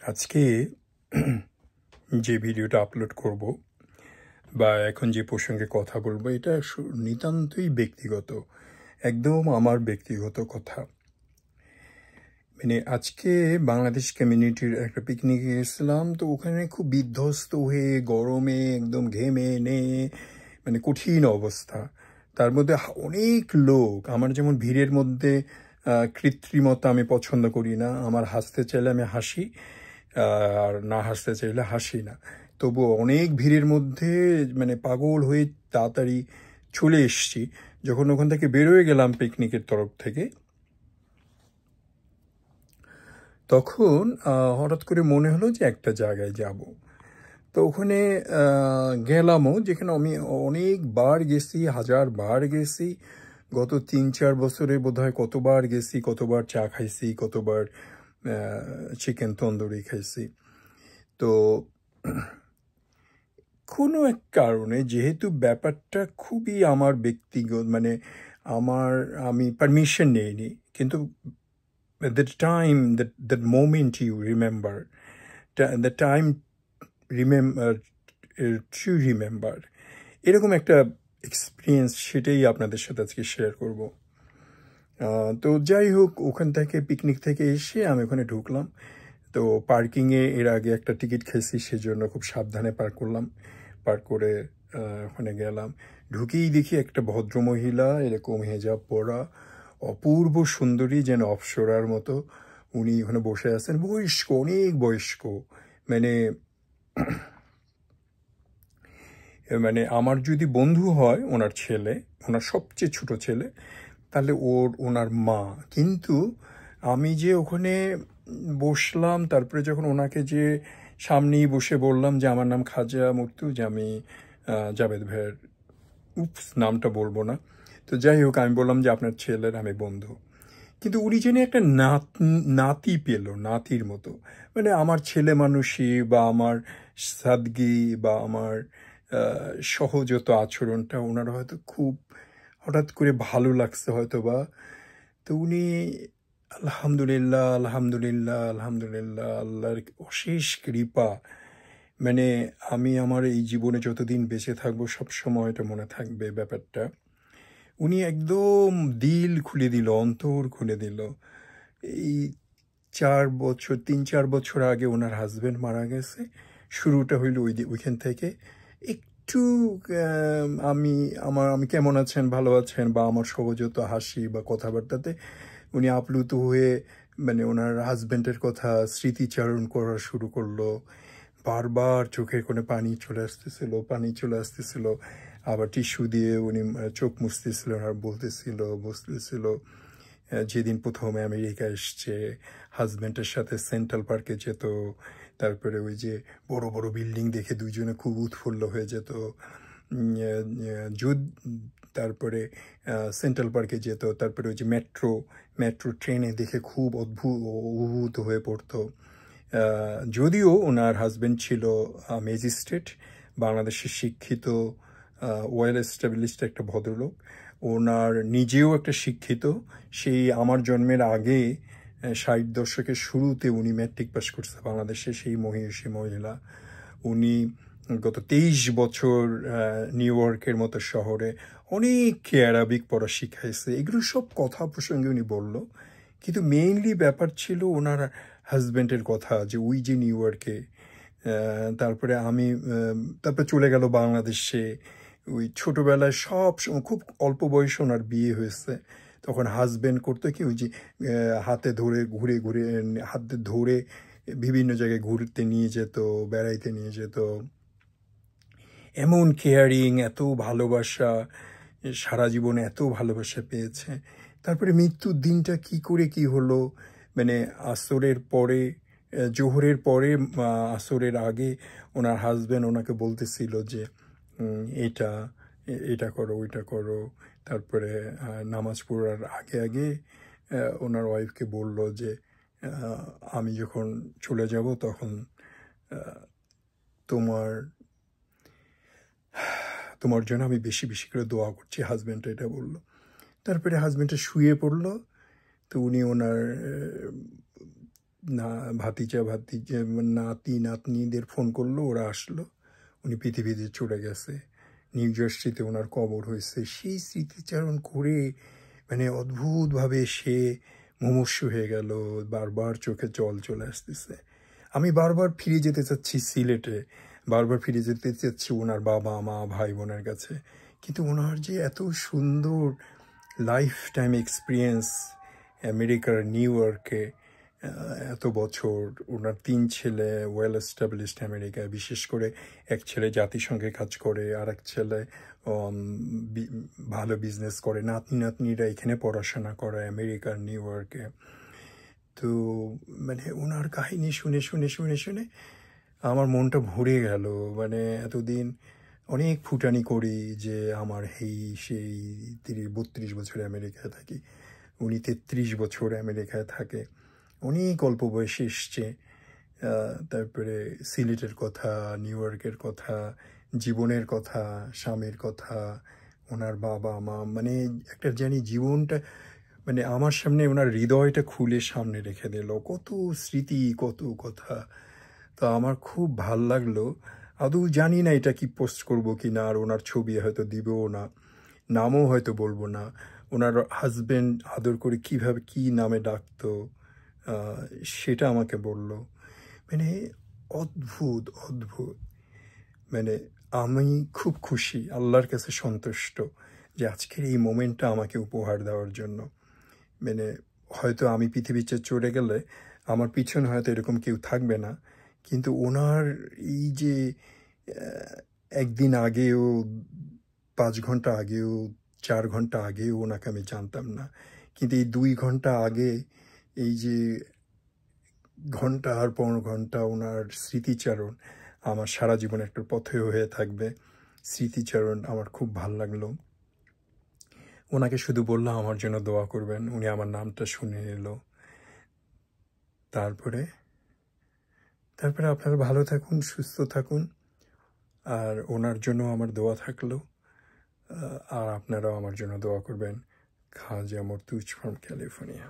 আজকে যে ভিডিওটা আপলোড করব বা এখন যে প্রসঙ্গে কথা বলবো এটা নিতান্তই ব্যক্তিগত, একদম আমার ব্যক্তিগত কথা। মানে আজকে বাংলাদেশ কমিউনিটির একটা পিকনিকে গেছিলাম, তো ওখানে খুব বিধ্বস্ত হয়ে গরমে একদম ঘেমে নে মানে কঠিন অবস্থা। তার মধ্যে অনেক লোক, আমার যেমন ভিড়ের মধ্যে কৃত্রিমতা আমি পছন্দ করি না। আমার হাসতে চাইলে আমি হাসি, আর না হাসতে চাইলে হাসি না। তবুও অনেক ভিড়ের মধ্যে মানে পাগল হয়ে তাড়াতাড়ি চলে এসছি। যখন ওখান থেকে বেরোয় গেলাম পিকনিকের তরফ থেকে, তখন হঠাৎ করে মনে হলো যে একটা জায়গায় যাব। তো ওখানে গেলামও, যেখানে আমি অনেকবার গেছি, 1000 বার গেছি। গত 3-4 বছরে বোধহয় কতবার গেছি, কতবার চা খাইছি, কতবার চিকেন তন্দুরি খাইছি। তো কোনো এক কারণে যেহেতু ব্যাপারটা খুবই আমার ব্যক্তিগত, মানে আমি পারমিশন নেইনি, কিন্তু the time, that moment you remember, the time to remember, এরকম একটা এক্সপিরিয়েন্স, সেটাই আপনাদের সাথে আজকে শেয়ার করব। তো যাই হোক, ওখান থেকে পিকনিক থেকে এসে আমি ওখানে ঢুকলাম। তো পার্কিংয়ে এর আগে একটা টিকিট খেয়েছি, সেজন্য খুব সাবধানে পার্ক করলাম। পার্ক করে ওখানে গেলাম। ঢুকেই দেখি একটা ভদ্রমহিলা, এরকম হেজাব পরা, অপূর্ব সুন্দরী, যেন অপ্সরার মতো। উনি ওখানে বসে আছেন, বয়স্ক, অনেক বয়স্ক। মানে আমার যদি বন্ধু হয়, ওনার ছেলে, ওনার সবচেয়ে ছোট ছেলে, তাহলে ওনার মা। কিন্তু আমি যে ওখানে বসলাম, তারপরে যখন ওনাকে যে সামনেই বসে বললাম যে আমার নাম খাজা মুর্তু, যে আমি জাভেদ ভাইয়ের নামটা বলবো না, তো যাই হোক আমি বললাম যে আপনার ছেলের আমি বন্ধু। কিন্তু উনি যেন একটা নাতি পেল, নাতির মতো। মানে আমার ছেলে মানুষই বা আমার সাদগি বা আমার সহজত আচরণটা ওনার হয়তো খুব হঠাৎ করে ভালো লাগছে হয়তো বা। তো উনি আলহামদুলিল্লাহ, আলহামদুলিল্লাহ, আলহামদুলিল্লাহ, আল্লাহর অশেষ কৃপা। মানে আমি আমার এই জীবনে যতদিন বেঁচে থাকবো সবসময় এটা মনে থাকবে ব্যাপারটা। উনি একদম দিল খুলে দিল, অন্তর খুলে দিল। এই 3-4 বছর আগে ওনার হাজব্যান্ড মারা গেছে। শুরুটা হইল ওইখান থেকে। একটু আমি কেমন আছেন, ভালো আছেন, বা আমার সহজত হাসি বা কথাবার্তাতে উনি আপ্লুত হয়ে মানে ওনার হাজব্যান্ডের কথা স্মৃতিচারণ করা শুরু করলো। বারবার চোখের কোণে পানি চলে আসতেছিল। আবার টিস্যু দিয়ে উনি চোখ মুছতেছিল আর বসতেছিল যেদিন প্রথমে আমেরিকা এসছে, হাজব্যান্ডের সাথে সেন্ট্রাল পার্কে যেত। তারপরে ওই যে বড় বড় বিল্ডিং দেখে দুজনে খুব উৎফুল্ল হয়ে যেত। তারপরে সেন্ট্রাল পার্কে যেত। তারপরে ওই যে মেট্রো ট্রেনে দেখে খুব অভিভূত হয়ে পড়তো। যদিও ওনার হাজব্যান্ড ছিল ম্যাজিস্ট্রেট, বাংলাদেশের শিক্ষিত, ওয়েল এস্টাবলিশড একটা ভদ্রলোক। ওনার নিজেও একটা শিক্ষিত। সেই আমার জন্মের আগে 60 দশকের শুরুতে উনি ম্যাট্রিক পাস করছে বাংলাদেশে, সেই মহিলা। উনি গত 23 বছর নিউ ইয়র্কের মতো শহরে অনেককে অ্যারাবিক পড়া শিখাইছে। এগুলো সব কথা প্রসঙ্গে উনি বলল, কিন্তু মেইনলি ব্যাপার ছিল ওনার হাজব্যান্ডের কথা, যে ওই যে নিউ ইয়র্কে। তারপরে চলে গেল বাংলাদেশে। ওই ছোটোবেলায় সব সময় খুব অল্প বয়সে ওনার বিয়ে হয়েছে। তখন হাজব্যান্ড করতো কি, ওই যে হাতে ধরে বিভিন্ন জায়গায় ঘুরতে নিয়ে যেত, বেড়াইতে নিয়ে যেত। এমন কেয়ারিং, এত ভালোবাসা, সারা জীবনে এত ভালোবাসা পেয়েছে। তারপরে মৃত্যুর দিনটা কি করে কি হলো, মানে আসরের পরে, জোহরের পরে, আসরের আগে ওনার হাজব্যান্ড ওনাকে বলতেছিল যে এটা করো, ওইটা করো। তারপরে নামাজ পড়ার আগে ওনার ওয়াইফকে বলল যে আমি যখন চলে যাব তখন তোমার জন্য আমি বেশি বেশি করে দোয়া করছি, হাজব্যান্ডটা এটা বললো। তারপরে হাজব্যান্ডটা শুয়ে পড়লো। তো উনি ওনার না ভাতিজা নাতি নাতনিদের ফোন করলো, ওরা আসলো, উনি পৃথিবীতে চলে গেছে। নিউ জার্সিতে ওনার কবর হয়েছে। সেই স্মৃতিচারণ করে মানে অদ্ভুতভাবে সে মুমূর্ষু হয়ে গেল, বারবার চোখে জল চলে আসতেছে। আমি বারবার ফিরে যেতে চাচ্ছি সিলেটে, বারবার ফিরে যেতে চাচ্ছি ওনার বাবা মা ভাই বোনের কাছে, কিন্তু ওনার যে এত সুন্দর লাইফ টাইম এক্সপিরিয়েন্স আমেরিকার নিউ ইয়র্কে, এত বছর, ওনার 3 ছেলে ওয়েল এস্টাবলিশড আমেরিকায়, বিশেষ করে এক ছেলে জাতিসংঘে কাজ করে, আর এক ছেলে ভালো বিজনেস করে, নাতনিরা এখানে পড়াশোনা করে আমেরিকার নিউ ইয়র্কে। তো মানে ওনার কাহিনী শুনে শুনে শুনে শুনে আমার মনটা ভরে গেল। মানে এতদিন অনেক ফুটানি করি যে আমার সেই 32 বছর আমেরিকায় থাকি, উনি 33 বছর আমেরিকায় থাকে, অনেক অল্প বয়সে এসছে। তারপরে সিলেটের কথা, নিউ ইয়র্কের কথা, জীবনের কথা, স্বামীর কথা, ওনার বাবা মা, মানে একটা জানি জীবনটা মানে আমার সামনে ওনার হৃদয়টা খুলে সামনে রেখে দিল, কত স্মৃতি কত কথা। তো আমার খুব ভাল লাগলো। আদৌ জানি না এটা কি পোস্ট করব কি না, আর ওনার ছবি হয়তো দিবও না, নামও হয়তো বলবো না। ওনার হাজব্যান্ড আদর করে কিভাবে কি নামে ডাকতো সেটা আমাকে বলল। মানে অদ্ভুত অদ্ভুত। মানে আমি খুব খুশি, আল্লাহর কাছে সন্তুষ্ট যে আজকের এই মোমেন্টটা আমাকে উপহার দেওয়ার জন্য। মানে হয়তো আমি পৃথিবীতে চলে গেলে আমার পিছনে হয়তো এরকম কেউ থাকবে না, কিন্তু ওনার এই যে একদিন আগেও, 5 ঘন্টা আগেও, 4 ঘন্টা আগেও ওনাকে আমি জানতাম না, কিন্তু এই 2 ঘন্টা আগে এই যে ঘন্টার পর ঘন্টা ওনার স্মৃতিচারণ আমার সারা জীবন একটা পথেয় হয়ে থাকবে। স্মৃতিচারণ আমার খুব ভাল লাগলো। ওনাকে শুধু বললাম আমার জন্য দোয়া করবেন, উনি আমার নামটা শুনে এলো। তারপরে আপনারা ভালো থাকুন, সুস্থ থাকুন, আর ওনার জন্য আমার দোয়া থাকলো। আর আপনারাও আমার জন্য দোয়া করবেন। খাজা মর্তুজ ফ্রম ক্যালিফোর্নিয়া।